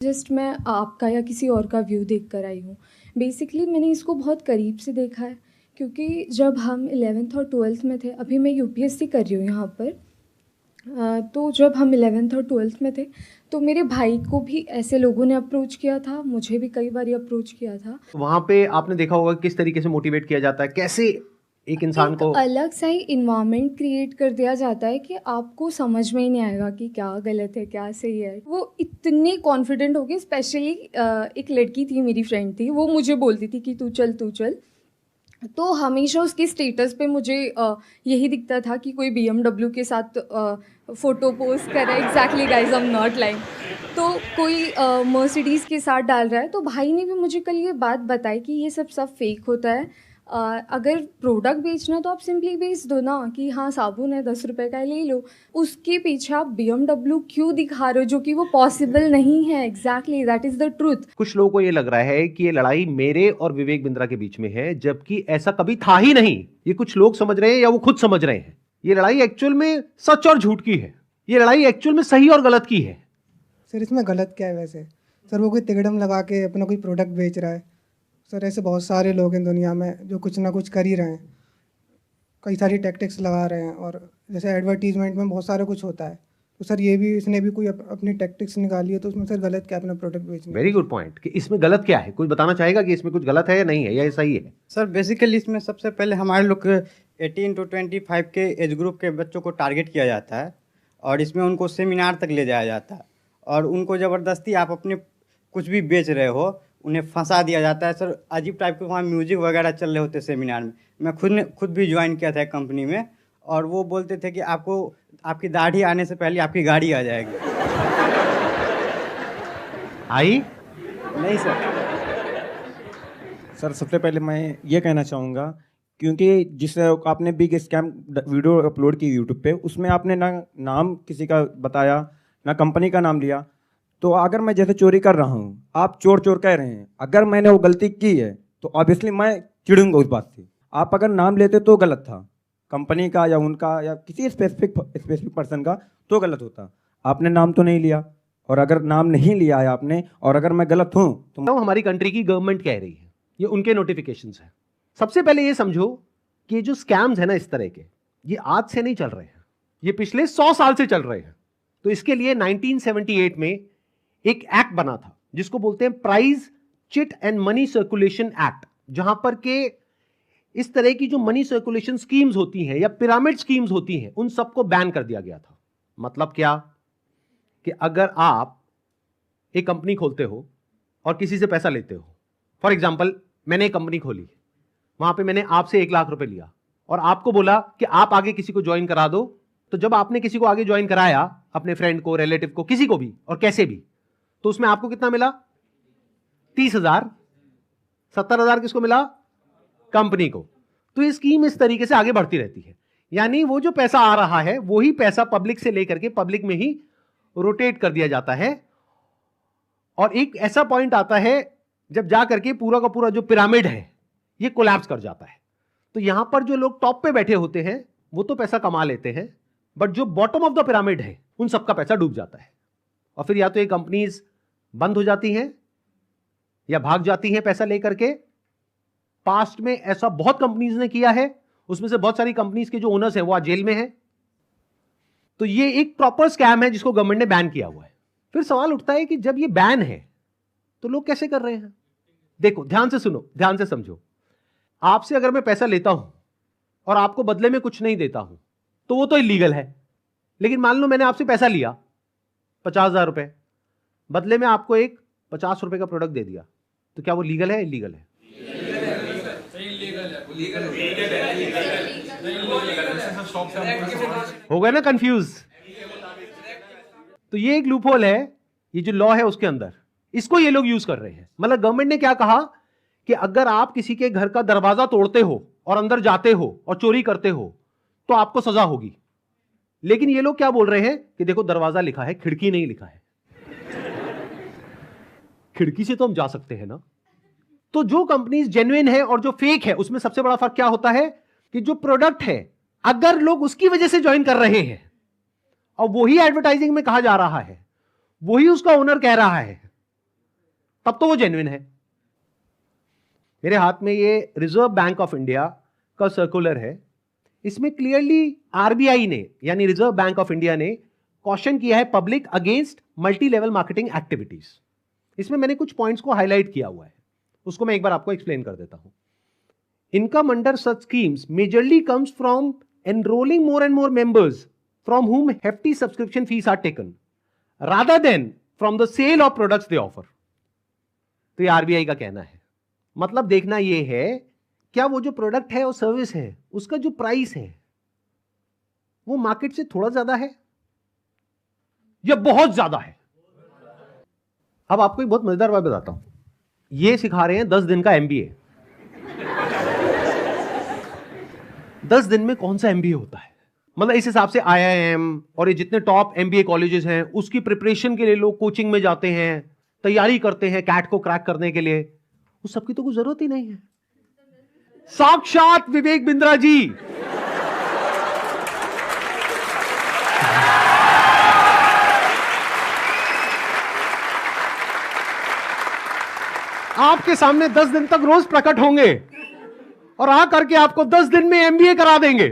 Just मैं आपका या किसी और का व्यू देख कर आई हूँ। बेसिकली मैंने इसको बहुत करीब से देखा है, क्योंकि जब हम 11th और 12th में थे, अभी मैं यूपीएससी कर रही हूँ यहाँ पर। तो जब हम 11th और 12th में थे, तो मेरे भाई को भी ऐसे लोगों ने अप्रोच किया था, मुझे भी कई बार अप्रोच किया था। वहाँ पे आपने देखा होगा किस तरीके से मोटिवेट किया जाता है, कैसे एक इंसान को अलग सा ही इन्वायरमेंट क्रिएट कर दिया जाता है कि आपको समझ में ही नहीं आएगा कि क्या गलत है क्या सही है। वो इतने कॉन्फिडेंट हो गए, स्पेशली एक लड़की थी, मेरी फ्रेंड थी, वो मुझे बोलती थी कि तू चल तू चल। तो हमेशा उसके स्टेटस पे मुझे यही दिखता था कि कोई BMW के साथ फ़ोटो पोस्ट कर रहा है। Exactly guys, I am not lying. तो कोई मर्सिडीज़ के साथ डाल रहा है। तो भाई ने भी मुझे कल ये बात बताई कि ये सब फेक होता है। अगर प्रोडक्ट बेचना तो आप सिंपली बेच दो ना कि हाँ साबुन है 10 रुपये का ले लो। उसके पीछे आप BMW क्यों दिखा रहे हो, जो कि वो पॉसिबल नहीं है। Exactly, that is the truth. कुछ लोगों को ये लग रहा है कि ये लड़ाई मेरे और विवेक बिंद्रा के बीच में है, जबकि ऐसा कभी था ही नहीं। ये कुछ लोग समझ रहे हैं या वो खुद समझ रहे हैं। ये लड़ाई एक्चुअल में सच और झूठ की है। ये लड़ाई एक्चुअल में सही और गलत की है। सर इसमें गलत क्या है वैसे? सर वो कोई तिकड़म लगा के अपना कोई प्रोडक्ट बेच रहा है। सर ऐसे बहुत सारे लोग हैं दुनिया में जो कुछ ना कुछ कर ही रहे हैं, कई सारी टैक्टिक्स लगा रहे हैं। और जैसे एडवर्टीजमेंट में बहुत सारा कुछ होता है, तो सर ये भी इसने भी कोई अपनी टैक्टिक्स निकाली है, तो उसमें सर गलत क्या है अपना प्रोडक्ट बेचने? वेरी गुड पॉइंट कि इसमें गलत क्या है। कोई बताना चाहेगा कि इसमें कुछ गलत है या नहीं है, या ये सही है? सर बेसिकली इसमें सबसे पहले हमारे लोग 18 to 25 के एज ग्रुप के बच्चों को टारगेट किया जाता है, और इसमें उनको सेमिनार तक ले जाया जाता है, और उनको ज़बरदस्ती आप अपने कुछ भी बेच रहे हो उन्हें फंसा दिया जाता है। सर अजीब टाइप के वहाँ म्यूजिक वगैरह चल रहे होते सेमिनार में। मैं खुद भी ज्वाइन किया था कंपनी में, और वो बोलते थे कि आपको आपकी दाढ़ी आने से पहले आपकी गाड़ी आ जाएगी। आई नहीं सर। सर सबसे पहले मैं ये कहना चाहूँगा, क्योंकि जिस आपने बिग स्कैम वीडियो अपलोड की यूट्यूब पे, उसमें आपने ना नाम किसी का बताया ना कंपनी का नाम लिया। तो अगर मैं जैसे चोरी कर रहा हूँ, आप चोर चोर कह रहे हैं, अगर मैंने वो गलती की है तो ऑब्वियसली मैं चिढ़ूंगा उस बात से। आप अगर नाम लेते तो गलत था, कंपनी का या उनका या किसी स्पेसिफिक पर्सन का तो गलत होता। आपने नाम तो नहीं लिया, और अगर नाम नहीं लिया है आपने, और अगर मैं गलत हूँ तो हमारी कंट्री की गवर्नमेंट कह रही है, ये उनके नोटिफिकेशंस हैं। सबसे पहले ये समझो कि ये जो स्कैम्स है ना इस तरह के, ये आज से नहीं चल रहे हैं, ये पिछले 100 साल से चल रहे हैं। तो इसके लिए 1978 में एक एक्ट बना था जिसको बोलते हैं prize chit and money circulation act, जहां पर के इस तरह की जो मनी सर्कुलेशन स्कीम्स होती हैं या पिरामिड स्कीम्स होती हैं, उन सबको बैन कर दिया गया था। मतलब क्या कि अगर आप एक कंपनी खोलते हो और किसी से पैसा लेते हो, फॉर एग्जाम्पल मैंने एक कंपनी खोली, वहां पे मैंने आपसे 1 लाख रुपए लिया और आपको बोला कि आप आगे किसी को ज्वाइन करा दो। तो जब आपने किसी को आगे ज्वाइन कराया, अपने फ्रेंड को, रिलेटिव को, किसी को भी और कैसे भी, तो उसमें आपको कितना मिला? 30,000। 70,000 किसको मिला? कंपनी को। तो ये स्कीम इस तरीके से आगे बढ़ती रहती है, यानी वो जो पैसा आ रहा है वही पैसा पब्लिक से लेकर के पब्लिक में ही रोटेट कर दिया जाता है। और एक ऐसा पॉइंट आता है जब जाकर के पूरा का पूरा जो पिरामिड है ये कोलैप्स कर जाता है। तो यहां पर जो लोग टॉप पे बैठे होते हैं वो तो पैसा कमा लेते हैं, बट जो बॉटम ऑफ द पिरामिड है उन सबका पैसा डूब जाता है। और फिर या तो ये कंपनीज बंद हो जाती हैं या भाग जाती हैं पैसा लेकर के। पास्ट में ऐसा बहुत कंपनीज ने किया है, उसमें से बहुत सारी कंपनीज के जो ओनर्स हैं वो आज जेल में हैं। तो ये एक प्रॉपर स्कैम है जिसको गवर्नमेंट ने बैन किया हुआ है। फिर सवाल उठता है कि जब ये बैन है तो लोग कैसे कर रहे हैं? देखो, ध्यान से सुनो, ध्यान से समझो। आपसे अगर मैं पैसा लेता हूं और आपको बदले में कुछ नहीं देता हूं तो वो तो इलीगल है। लेकिन मान लो मैंने आपसे पैसा लिया 50,000 रुपए, बदले में आपको एक 50 रुपए का प्रोडक्ट दे दिया, तो क्या वो लीगल है? इलीगल है? हो गए ना कंफ्यूज? तो ये एक लूपहोल है, ये जो लॉ है उसके अंदर, इसको ये लोग यूज कर रहे हैं। मतलब गवर्नमेंट ने क्या कहा कि अगर आप किसी के घर का दरवाजा तोड़ते हो और अंदर जाते हो और चोरी करते हो तो आपको सजा होगी। लेकिन ये लोग क्या बोल रहे हैं कि देखो दरवाजा लिखा है, खिड़की नहीं लिखा है। खिड़की से तो हम जा सकते हैं ना। तो जो कंपनीज जेन्युइन है और जो फेक है उसमें सबसे बड़ा फर्क क्या होता है कि जो प्रोडक्ट है अगर लोग उसकी वजह से ज्वाइन कर रहे हैं और वही एडवर्टाइजिंग में कहा जा रहा है, वही उसका ओनर कह रहा है, तब तो वो जेन्युइन है। मेरे हाथ में ये रिजर्व बैंक ऑफ इंडिया का सर्कुलर है। इसमें क्लियरली आरबीआई ने यानी रिजर्व बैंक ऑफ इंडिया ने कॉशन किया है public against multi level marketing activities. इसमें मैंने कुछ पॉइंट्स को हाईलाइट किया हुआ है, उसको मैं एक बार आपको एक्सप्लेन कर देता हूं। Income under such schemes majorly comes from enrolling more and more members from whom hefty subscription fees are taken rather than from the sale of products they offer। तो ये आरबीआई का कहना है। मतलब देखना ये है क्या वो जो प्रोडक्ट है और सर्विस है उसका जो प्राइस है वो मार्केट से थोड़ा ज्यादा है या बहुत ज्यादा है। अब आपको एक बहुत मजेदार बात बताता हूं। ये सिखा रहे हैं 10 दिन का एमबीए। 10 दिन में कौन सा एमबीए होता है? मतलब इस हिसाब से आईआईएम और ये जितने टॉप एमबीए कॉलेजेस हैं उसकी प्रिपरेशन के लिए लोग कोचिंग में जाते हैं, तैयारी करते हैं कैट को क्रैक करने के लिए, उस सबकी तो कोई जरूरत ही नहीं है। साक्षात विवेक बिंद्रा जी आपके सामने 10 दिन तक रोज प्रकट होंगे और आ करके आपको 10 दिन में एमबीए करा देंगे।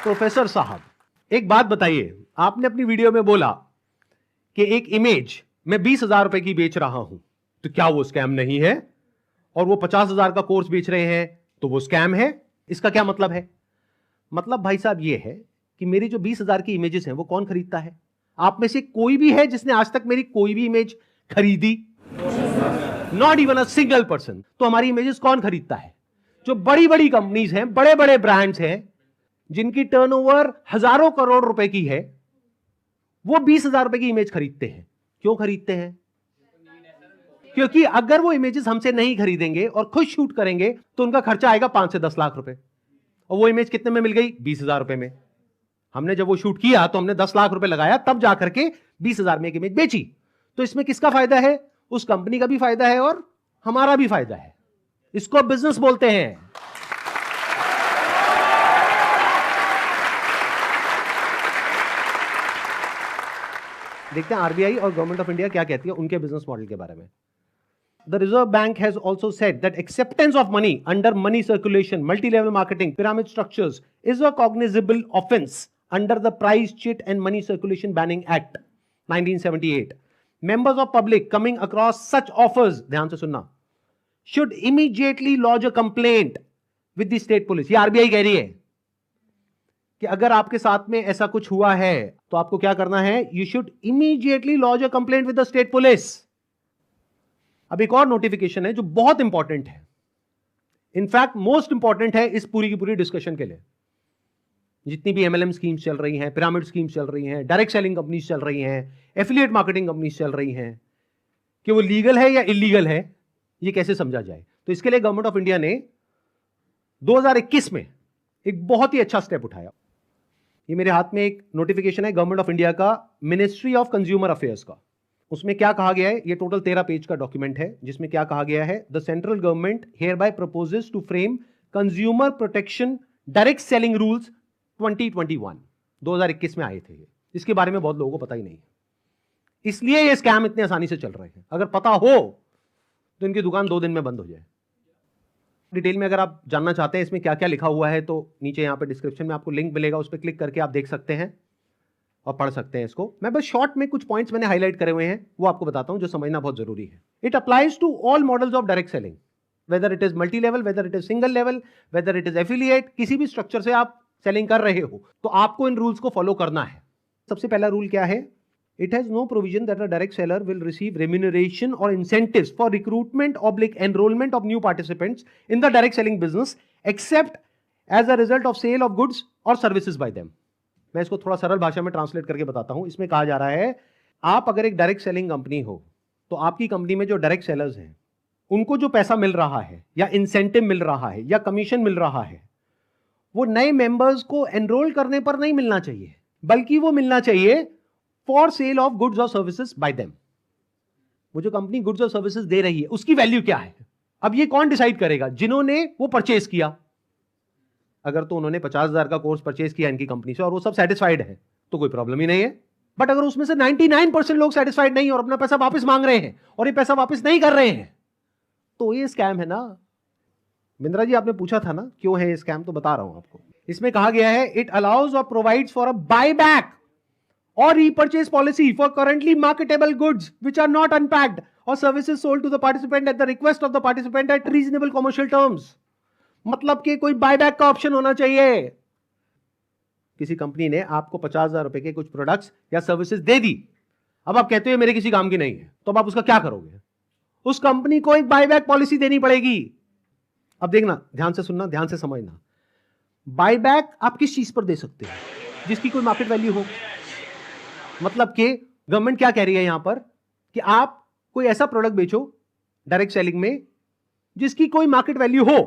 प्रोफेसर साहब एक बात बताइए, आपने अपनी वीडियो में बोला कि एक इमेज मैं 20,000 रुपए की बेच रहा हूं, तो क्या वो स्कैम नहीं है? और वो 50,000 का कोर्स बेच रहे हैं तो वो स्कैम है? इसका क्या मतलब है? मतलब भाई साहब ये है कि मेरी जो 20,000 की इमेजेस हैं वो कौन खरीदता है? आप में से कोई भी है जिसने आज तक मेरी कोई भी इमेज खरीदी? Not even a single person. तो हमारी इमेजेस कौन खरीदता है? जो बड़ी बड़ी कंपनीज हैं, बड़े बड़े ब्रांड्स हैं जिनकी टर्नओवर हजारों करोड़ रुपए की है, वो 20,000 रुपए की इमेज खरीदते हैं। क्यों खरीदते हैं? क्योंकि अगर वो इमेजेस हमसे नहीं खरीदेंगे और खुद शूट करेंगे तो उनका खर्चा आएगा 5 से 10 लाख रुपए, और वो इमेज कितने में मिल गई? 20,000 रुपए में। हमने जब वो शूट किया तो हमने 10 लाख रुपए लगाया, तब जाकर के 20,000 में एक इमेज बेची। तो इसमें किसका फायदा है? उस कंपनी का भी फायदा है और हमारा भी फायदा है। इसको बिजनेस बोलते हैं। देखते हैं आरबीआई और गवर्नमेंट ऑफ इंडिया क्या कहती है उनके बिजनेस मॉडल के बारे में। The Reserve Bank has also said that acceptance of money under money circulation, multi-level marketing, pyramid structures is a cognizable offense under the Price, Chit and Money Circulation Banning Act 1978. Members of public coming across such offers, ध्यान से सुनना, should immediately lodge a complaint with the state police। ये RBI कह रही है कि अगर आपके साथ में ऐसा कुछ हुआ है तो आपको क्या करना है? You should immediately lodge a complaint with the state police. अब एक और नोटिफिकेशन है जो बहुत इंपॉर्टेंट है, इनफैक्ट मोस्ट इंपॉर्टेंट है इस पूरी की पूरी डिस्कशन के लिए। जितनी भी एमएलएम स्कीम्स चल रही हैं, पिरामिड स्कीम्स चल रही हैं, डायरेक्ट सेलिंग कंपनीज चल रही हैं, एफिलिएट मार्केटिंग कंपनीज चल रही हैं, कि वो लीगल है या इलीगल है, ये कैसे समझा जाए? तो इसके लिए गवर्नमेंट ऑफ इंडिया ने 2021 में एक बहुत ही अच्छा स्टेप उठाया। ये मेरे हाथ में एक नोटिफिकेशन है गवर्नमेंट ऑफ इंडिया का, मिनिस्ट्री ऑफ कंज्यूमर अफेयर्स का। उसमें क्या कहा गया है? ये टोटल 13 पेज का डॉक्यूमेंट है, जिसमें क्या कहा गया है? The central government hereby proposes to frame consumer protection direct selling rules 2021 में आए थे। इसके बारे में बहुत लोगों को पता ही नहीं, इसलिए ये स्कैम इतने आसानी से चल रहे हैं। अगर पता हो तो इनकी दुकान 2 दिन में बंद हो जाए। डिटेल में अगर आप जानना चाहते हैं इसमें क्या क्या लिखा हुआ है तो नीचे यहाँ पे डिस्क्रिप्शन में आपको लिंक मिलेगा, उस पर क्लिक करके आप देख सकते हैं और पढ़ सकते हैं इसको। मैं बस शॉर्ट में कुछ पॉइंट्स मैंने हाईलाइट करे हुए हैं वो आपको बताता हूं जो समझना बहुत जरूरी है। It applies to all models of direct selling, whether it is multi level, whether it is single level, whether it is affiliate, किसी भी स्ट्रक्चर से आप सेलिंग कर रहे हो तो आपको इन रूल्स को फॉलो करना है। सबसे पहला रूल क्या है? It has no provision that a direct seller will receive remuneration or incentives for recruitment / enrollment of new participants in the direct selling business except as a result of sale of goods or services by them। मैं इसको थोड़ा सरल भाषा में translate करके बताता हूं। इसमें कहा जा रहा है, आप अगर एक डायरेक्ट सेलिंग कंपनी हो तो आपकी कंपनी में जो डायरेक्ट सेलर्स हैं उनको जो पैसा मिल रहा है या इंसेंटिव मिल रहा है या कमीशन मिल रहा है, वो नए मेंबर्स को एनरोल करने पर नहीं मिलना चाहिए, बल्कि वो मिलना चाहिए फॉर सेल ऑफ गुड्स और सर्विसेज बाय देम। वो जो कंपनी गुड्स और सर्विसेज दे रही है उसकी वैल्यू क्या है? अब ये कौन डिसाइड करेगा? जिन्होंने वो परचेज किया। अगर तो उन्होंने 50,000 का कोर्स परचेज किया इनकी कंपनी से और वो सब सेटिस्फाइड है तो कोई प्रॉब्लम ही नहीं है। बट अगर उसमें से 99% लोग सेटिस्फाइड नहीं और अपना पैसा वापस मांग रहे हैं और ये पैसा वापस नहीं कर रहे हैं तो ये स्कैम है ना। बिंद्रा जी आपने पूछा था ना क्यों है ये स्कैम, तो बता रहा हूं आपको। इसमें कहा गया है इट अलाउज और provides for a buyback or repurchase policy for currently marketable goods which are not unpacked or services sold to the participant at the request of the participant at reasonable commercial terms। मतलब कि कोई buyback का option होना चाहिए। किसी company ने आपको 50,000 रुपए के कुछ प्रोडक्ट्स या सर्विसेज दे दी, अब आप कहते हो मेरे किसी काम की नहीं है, तो अब आप उसका क्या करोगे? उस कंपनी को एक बायबैक पॉलिसी देनी पड़ेगी। अब देखना, ध्यान से सुनना, ध्यान से समझना। बायबैक आप किस चीज पर दे सकते हो? जिसकी कोई मार्केट वैल्यू हो। मतलब कि गवर्नमेंट क्या कह रही है यहां पर कि आप कोई ऐसा प्रोडक्ट बेचो डायरेक्ट सेलिंग में जिसकी कोई मार्केट वैल्यू हो,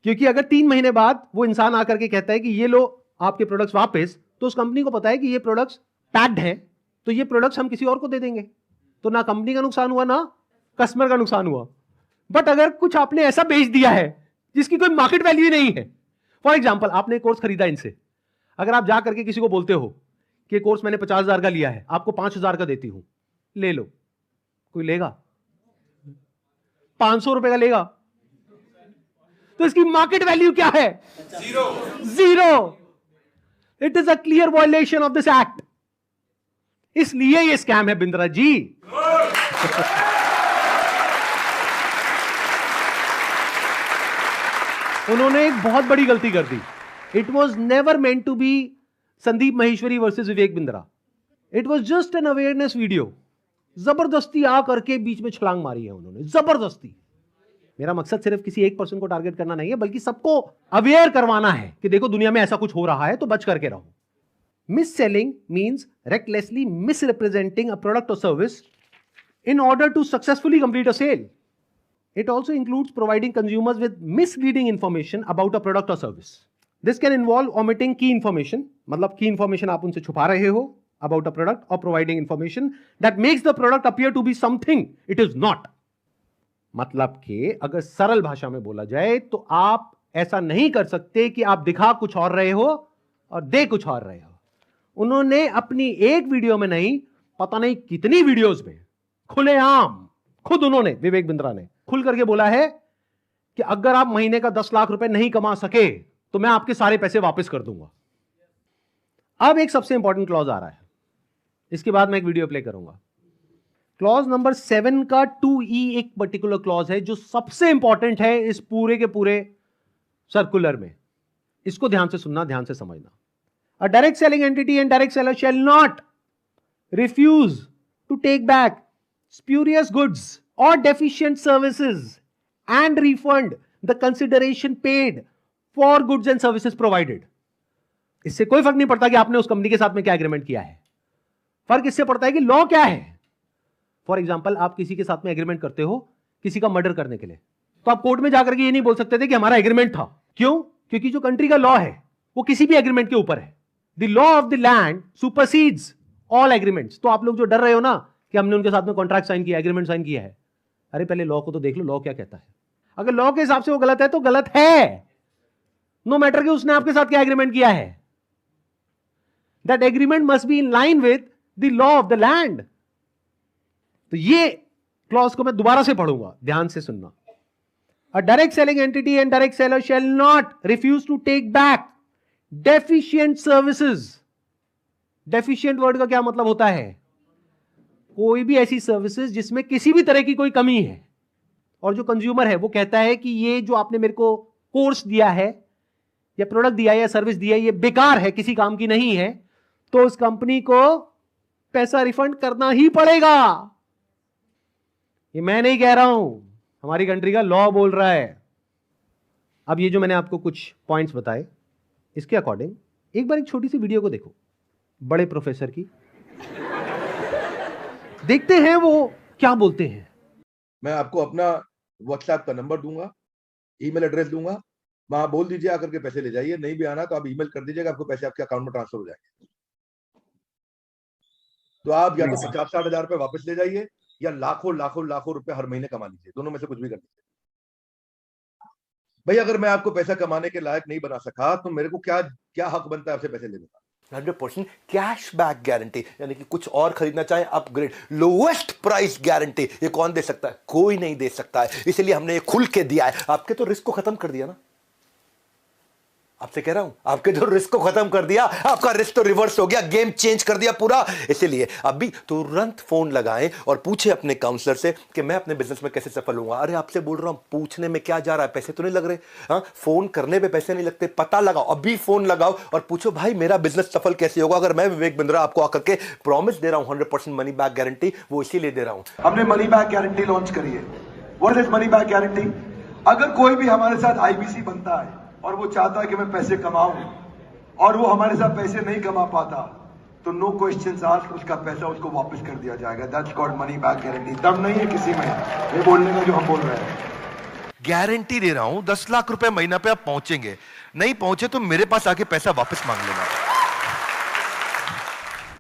क्योंकि अगर 3 महीने बाद वो इंसान आकर के कहता है कि ये लो आपके प्रोडक्ट्स वापस, तो उस कंपनी को पता है कि ये प्रोडक्ट्स पैक्ड है, तो ये प्रोडक्ट्स हम किसी और को दे देंगे, तो ना कंपनी का नुकसान हुआ ना कस्टमर का नुकसान हुआ। बट अगर कुछ आपने ऐसा बेच दिया है जिसकी कोई मार्केट वैल्यू नहीं है, फॉर एग्जाम्पल आपने कोर्स खरीदा इनसे, अगर आप जा करके किसी को बोलते हो कि कोर्स मैंने 50,000 का लिया है, आपको 5,000 का देती हूं, ले लो, कोई लेगा? 500 रुपए का लेगा? तो इसकी मार्केट वैल्यू क्या है? Zero. It is a clear violation of this act. इसलिए ये स्कैम है बिंद्रा जी। उन्होंने एक बहुत बड़ी गलती कर दी। It was never meant to be Sandeep Maheshwari versus Vivek Bindra. It was just an awareness video. जबरदस्ती आ करके बीच में छलांग मारी है उन्होंने, जबरदस्ती। मेरा मकसद सिर्फ किसी एक पर्सन को टारगेट करना नहीं है, बल्कि सबको अवेयर करवाना है कि देखो दुनिया में ऐसा कुछ हो रहा है, तो बच करके रहो। Miss selling means recklessly misrepresenting a product or service in order to successfully complete a sale. It also includes providing consumers with misleading information about a product or service. This can involve omitting key information, मतलब key information आप उनसे छुपा रहे हो about a product, or providing information that makes the product appear to be something it is not. मतलब कि अगर सरल भाषा में बोला जाए तो आप ऐसा नहीं कर सकते कि आप दिखा कुछ और रहे हो और दे कुछ और रहे हो। उन्होंने अपनी एक वीडियो में नहीं, पता नहीं कितनी वीडियोस में खुलेआम खुद उन्होंने, विवेक बिंद्रा ने खुल करके बोला है कि अगर आप महीने का 10 लाख रुपए नहीं कमा सके तो मैं आपके सारे पैसे वापस कर दूंगा। अब एक सबसे इंपॉर्टेंट क्लॉज आ रहा है, इसके बाद मैं एक वीडियो प्ले करूंगा। क्लॉज नंबर 7 का 2E एक पर्टिकुलर क्लॉज है जो सबसे इंपॉर्टेंट है इस पूरे के पूरे सर्कुलर में। इसको ध्यान से सुनना, ध्यान से समझना। A direct selling entity and direct seller shall not refuse to take back spurious goods or deficient services and refund the consideration paid for goods and services provided. इससे कोई फर्क नहीं पड़ता कि आपने उस कंपनी के साथ में क्या एग्रीमेंट किया है, फर्क इससे पड़ता है कि लॉ क्या है। फॉर एग्जाम्पल आप किसी के साथ में एग्रीमेंट करते हो किसी का मर्डर करने के लिए, तो आप कोर्ट में जाकर के ये नहीं बोल सकते थे कि हमारा एग्रीमेंट था। क्यों? क्योंकि जो कंट्री का लॉ है वो किसी भी एग्रीमेंट के ऊपर है। The law of the land supersedes all agreements। तो आप लोग जो डर रहे हो ना कि हमने उनके साथ में कॉन्ट्रैक्ट साइन किया, एग्रीमेंट साइन किया है, अरे पहले लॉ को तो देख लो, लॉ क्या कहता है। अगर लॉ के हिसाब से वो गलत है तो गलत है, नो मैटर कि उसने आपके साथ क्या एग्रीमेंट किया है। That agreement must be in line with the law of the land. तो ये क्लॉज को मैं दोबारा से पढ़ूंगा, ध्यान से सुनना। A direct selling entity and direct seller shall not refuse to take back deficient services। deficient word का क्या मतलब होता है? कोई भी ऐसी सर्विसेज जिसमें किसी भी तरह की कोई कमी है और जो कंज्यूमर है वो कहता है कि ये जो आपने मेरे को कोर्स दिया है या प्रोडक्ट दिया है या सर्विस दिया है ये बेकार है, किसी काम की नहीं है, तो उस कंपनी को पैसा रिफंड करना ही पड़ेगा। ये मैं नहीं कह रहा हूं, हमारी कंट्री का लॉ बोल रहा है। अब ये जो मैंने आपको कुछ पॉइंट्स बताए, इसके अकॉर्डिंग एक बार एक छोटी सी वीडियो को देखो बड़े प्रोफेसर की, देखते हैं वो क्या बोलते हैं। मैं आपको अपना व्हाट्सएप का नंबर दूंगा, ईमेल एड्रेस दूंगा, वहां बोल दीजिए आकर के पैसे ले जाइए। नहीं भी आना तो आप ईमेल कर दीजिएगा, आपको पैसे आपके अकाउंट में ट्रांसफर हो जाएंगे। तो आप या तो 50-60 हजार रुपए वापस ले जाइए या लाखों लाखों लाखों रुपए हर महीने कमा लीजिए, दोनों में से कुछ भी कर लीजिए। भाई अगर मैं आपको पैसा कमाने के लायक नहीं बना सका तो मेरे को क्या क्या हक बनता है आपसे पैसे लेने का? 100% कैश बैक गारंटी, यानी कि कुछ और खरीदना चाहे अपग्रेड, लोएस्ट प्राइस गारंटी, ये कौन दे सकता है? कोई नहीं दे सकता है, इसलिए हमने ये खुल के दिया है। आपके तो रिस्क को खत्म कर दिया ना, आपसे कह रहा हूं, आपके जो रिस्क को खत्म कर दिया, आपका रिस्क तो रिवर्स हो गया, गेम चेंज कर दिया पूरा। इसीलिए अभी तुरंत फोन लगाएं और पूछे अपने काउंसलर से कि मैं अपने बिजनेस में कैसे सफल होऊंगा। अरे आपसे बोल रहा हूं, पूछने में क्या जा रहा है, पैसे तो नहीं लग रहे। हाँ, फोन करने पे पैसे नहीं लगते, पता लगाओ, अभी फोन लगाओ और पूछो भाई मेरा बिजनेस सफल कैसे होगा। अगर मैं विवेक बिंद्रा आपको आकर के प्रॉमिस दे रहा हूं 100% मनी बैक गारंटी, वो इसीलिए दे रहा हूं। हमने मनी बैक गारंटी लॉन्च करी है। What is money back guarantee? अगर कोई भी हमारे साथ आईबीसी बनता है और वो चाहता है कि मैं पैसे कमाऊं और वो हमारे साथ पैसे नहीं कमा पाता, तो नो क्वेश्चंस आस्क्ड, उसका पैसा उसको वापस कर दिया जाएगा। That's called money back guarantee. दम नहीं है किसी में ये बोलने का जो हम बोल रहे हैं। गारंटी दे रहा हूं 10 लाख रुपए महीना पे आप पहुंचेंगे, नहीं पहुंचे तो मेरे पास आके पैसा वापस मांग लेना।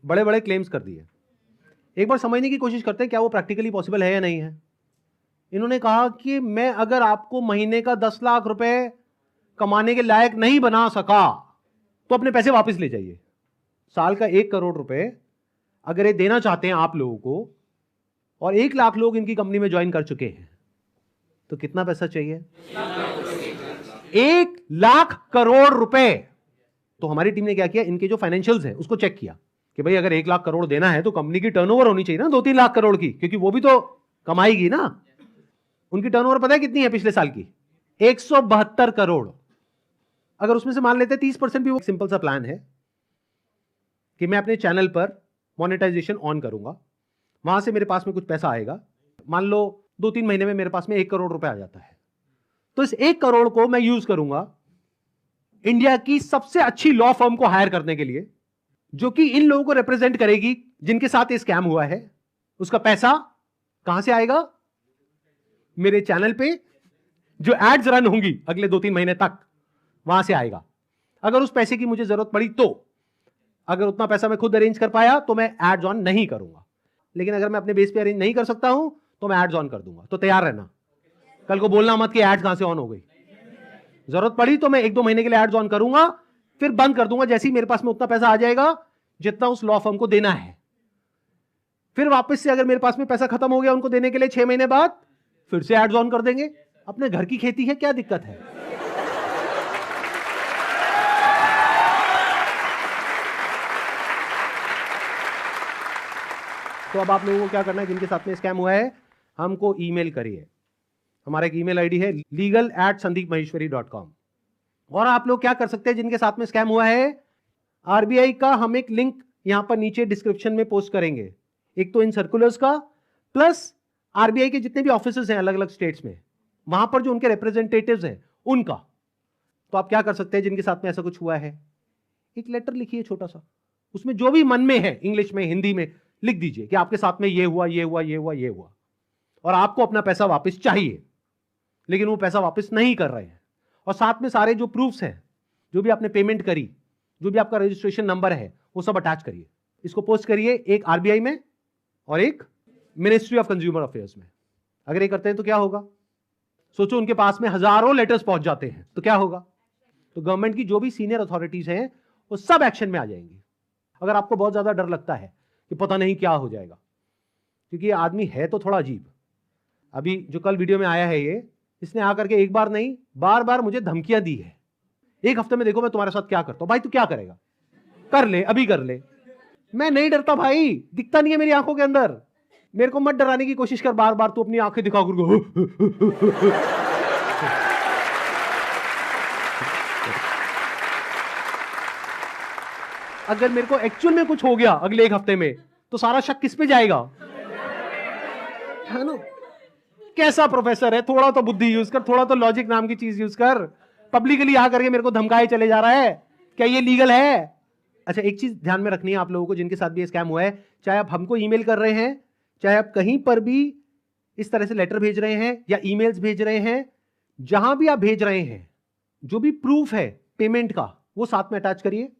बड़े बड़े क्लेम्स कर दिए, एक बार समझने की कोशिश करते हैं क्या वो प्रैक्टिकली पॉसिबल है या नहीं है। इन्होंने कहा कि मैं अगर आपको महीने का 10 लाख रुपए कमाने के लायक नहीं बना सका तो अपने पैसे वापस ले जाइए। साल का 1 करोड़ रुपए अगर ये देना चाहते हैं आप लोगों को, और 1 लाख लोग इनकी कंपनी में ज्वाइन कर चुके हैं, तो कितना पैसा चाहिए? 1 लाख करोड़ रुपए। तो हमारी टीम ने क्या किया, इनके जो फाइनेंशियल्स है उसको चेक किया कि भाई अगर 1 लाख करोड़ देना है तो कंपनी की टर्नओवर होनी चाहिए ना 2-3 लाख करोड़ की, क्योंकि वो भी तो कमाएगी ना। उनकी टर्नओवर पता है कितनी है पिछले साल की? 172 करोड़। अगर उसमें से मान लेते 30% भी, वो सिंपल सा प्लान है कि मैं अपने चैनल पर मोनेटाइजेशन ऑन करूंगा, वहां से मेरे पास में कुछ पैसा आएगा। मान लो 2-3 महीने में मेरे पास में 1 करोड़ रुपए आ जाता है, तो इस 1 करोड़ को मैं यूज करूंगा इंडिया की सबसे अच्छी लॉ फर्म को हायर करने के लिए, जो कि इन लोगों को रिप्रेजेंट करेगी जिनके साथ ये स्कैम हुआ है। उसका पैसा कहां से आएगा? मेरे चैनल पे जो एड्स रन होंगी अगले 2-3 महीने तक, वहां से आएगा। अगर उस पैसे की मुझे जरूरत पड़ी तो, अगर उतना पैसा मैं खुद अरेंज कर पाया तो मैं एड्स ऑन नहीं करूंगा, लेकिन अगर मैं अपने बेस पे अरेंज नहीं कर सकता हूं तो मैं एड्स ऑन कर दूंगा। तो तैयार रहना, कल को बोलना मत कि एड्स कहां से ऑन हो गई। जरूरत पड़ी तो मैं 1-2 महीने के लिए एड्स ऑन करूंगा, फिर बंद कर दूंगा जैसे ही मेरे पास में उतना पैसा आ जाएगा जितना उस लॉ फर्म को देना है। फिर वापस से अगर मेरे पास में पैसा खत्म हो गया उनको देने के लिए 6 महीने बाद, फिर से एड्स ऑन कर देंगे। अपने घर की खेती है, क्या दिक्कत है? तो अब आप लोगों को क्या करना है, जिनके साथ में स्कैम हुआ है, हमको ईमेल करिए। हमारा एक ईमेल आईडी है legal@sandeepmaheshwari.com। और आप लोग क्या कर सकते हैं, जिनके साथ में स्कैम हुआ है, आरबीआई का हम एक लिंक यहां पर नीचे डिस्क्रिप्शन में पोस्ट करेंगे, एक तो इन सर्कुलर्स का, प्लस आरबीआई के जितने भी ऑफिसेज हैं अलग अलग स्टेट्स में, वहां पर जो उनके रिप्रेजेंटेटिव्स हैं उनका। तो आप क्या कर सकते हैं, जिनके साथ में ऐसा कुछ हुआ है, एक लेटर लिखिए छोटा सा, उसमें जो भी मन में है, इंग्लिश में हिंदी में लिख दीजिए कि आपके साथ में ये हुआ, ये हुआ, ये हुआ, ये हुआ, और आपको अपना पैसा वापस चाहिए, लेकिन वो पैसा वापस नहीं कर रहे हैं। और साथ में सारे जो प्रूफ्स हैं, जो भी आपने पेमेंट करी, जो भी आपका रजिस्ट्रेशन नंबर है, वो सब अटैच करिए। इसको पोस्ट करिए, एक आरबीआई में और एक मिनिस्ट्री ऑफ कंज्यूमर अफेयर्स में। अगर ये करते हैं तो क्या होगा, सोचो उनके पास में हजारों लेटर्स पहुंच जाते हैं तो क्या होगा। तो गवर्नमेंट की जो भी सीनियर अथॉरिटीज हैं वो सब एक्शन में आ जाएंगी। अगर आपको बहुत ज्यादा डर लगता है कि पता नहीं क्या हो जाएगा, क्योंकि ये आदमी है तो थोड़ा अजीब। अभी जो कल वीडियो में आया है ये, इसने आकर के एक बार नहीं बार बार मुझे धमकियां दी है, 1 हफ्ते में देखो मैं तुम्हारे साथ क्या करता हूं। भाई तू क्या करेगा, कर ले, अभी कर ले। मैं नहीं डरता भाई, दिखता नहीं है मेरी आंखों के अंदर। मेरे को मत डराने की कोशिश कर बार बार, तू अपनी आंखें दिखा कर। अगर मेरे को एक्चुअल में कुछ हो गया अगले 1 हफ्ते में, तो सारा शक किस पे जाएगा, है ना। कैसा प्रोफेसर है, थोड़ा तो बुद्धि यूज कर, थोड़ा तो लॉजिक नाम की चीज यूज कर। पब्लिकली आ करके मेरे को धमकाए चले जा रहा है, क्या ये लीगल है? अच्छा, एक चीज ध्यान में रखनी है आप लोगों को, जिनके साथ भी स्कैम हुआ है, चाहे आप हमको ईमेल कर रहे हैं, चाहे आप कहीं पर भी इस तरह से लेटर भेज रहे हैं या ईमेल्स भेज रहे हैं, जहां भी आप भेज रहे हैं, जो भी प्रूफ है पेमेंट का, वो साथ में अटैच करिए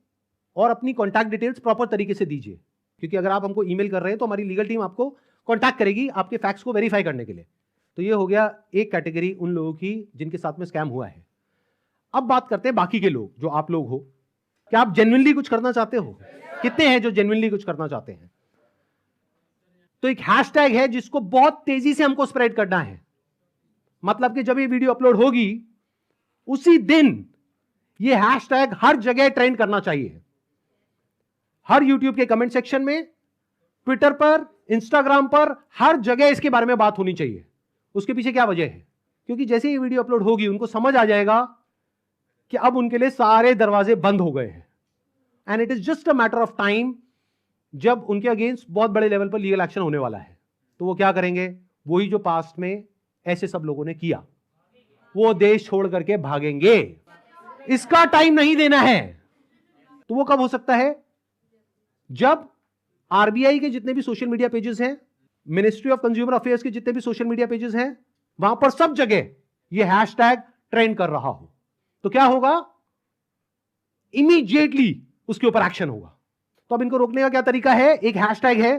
और अपनी कॉन्टैक्ट डिटेल्स प्रॉपर तरीके से दीजिए। क्योंकि अगर आप हमको ईमेल कर रहे हैं तो हमारी लीगल टीम आपको कॉन्टैक्ट करेगी आपके फैक्ट्स को वेरीफाई करने के लिए। तो ये हो गया एक कैटेगरी उन लोगों की जिनके साथ में स्कैम हुआ है। अब बात करते हैं बाकी के लोग, जो आप लोग हो। क्या आप जेन्युइनली कुछ करना चाहते हो? कितने हैं जो जेन्युइनली कुछ करना चाहते हैं? तो एक हैशटैग है जिसको बहुत तेजी से हमको स्प्रेड करना है। मतलब कि जब ये वीडियो अपलोड होगी उसी दिन ये हैशटैग हर जगह ट्रेंड करना चाहिए। हर यूट्यूब के कमेंट सेक्शन में, ट्विटर पर, इंस्टाग्राम पर, हर जगह इसके बारे में बात होनी चाहिए। उसके पीछे क्या वजह है? क्योंकि जैसे ये वीडियो अपलोड होगी उनको समझ आ जाएगा कि अब उनके लिए सारे दरवाजे बंद हो गए हैं, and it is just a matter of time जब उनके अगेंस्ट बहुत बड़े लेवल पर लीगल एक्शन होने वाला है। तो वो क्या करेंगे? वही जो पास्ट में ऐसे सब लोगों ने किया, वो देश छोड़ करके भागेंगे। इसका टाइम नहीं देना है। तो वो कब हो सकता है? जब आरबीआई के जितने भी सोशल मीडिया पेजेस हैं, मिनिस्ट्री ऑफ कंज्यूमर अफेयर्स के जितने भी सोशल मीडिया पेजेस हैं, वहां पर सब जगह ये हैशटैग ट्रेंड कर रहा हो। तो क्या होगा? इमीडिएटली उसके ऊपर एक्शन होगा। तो अब इनको रोकने का क्या तरीका है? एक हैशटैग है,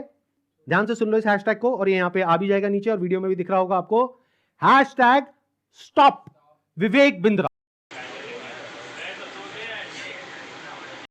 ध्यान से सुन लो इस हैशटैग को, और ये यहां पे आ भी जाएगा नीचे और वीडियो में भी दिख रहा होगा आपको। Hashtag stop Vivek Bindra.